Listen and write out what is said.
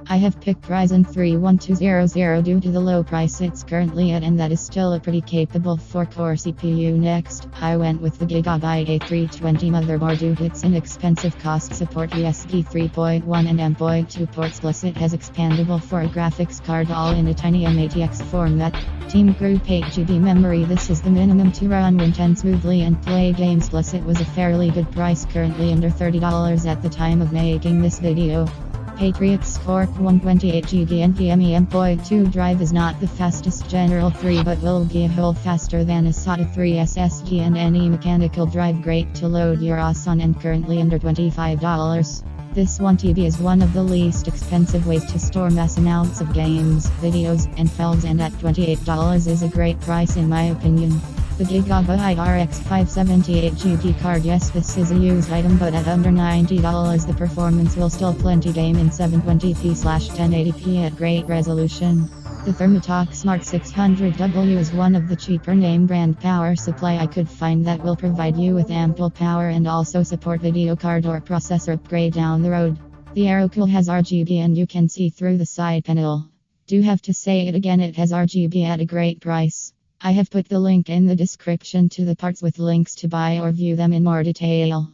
I have picked Ryzen 3 1200 due to the low price it's currently at, and that is still a pretty capable 4-core CPU. Next, I went with the Gigabyte A320 motherboard due to its inexpensive cost, support USB 3.1 and M.2 ports, plus it has expandable for a graphics card all in a tiny ATX format. Teamgroup 8GB memory. This is the minimum to run Win 10 smoothly and play games, plus it was a fairly good price, currently under $30 at the time of making this video. Patriot Scorch 128GB nvme M.2 drive is not the fastest General 3 but will be a whole faster than a SATA 3 SSD and any mechanical drive, great to load your OS on and currently under $25. This 1TB is one of the least expensive ways to store mass amounts of games, videos, and files, and at $28 is a great price in my opinion. The Gigabyte RX570 8GB card. Yes, this is a used item, but at under $90 the performance will still plenty game in 720p/1080p at great resolution. The Thermaltake Smart 600W is one of the cheaper name brand power supply I could find that will provide you with ample power and also support video card or processor upgrade down the road. The AeroCool has RGB and you can see through the side panel. Do have to say it again, it has RGB at a great price. I have put the link in the description to the parts with links to buy or view them in more detail.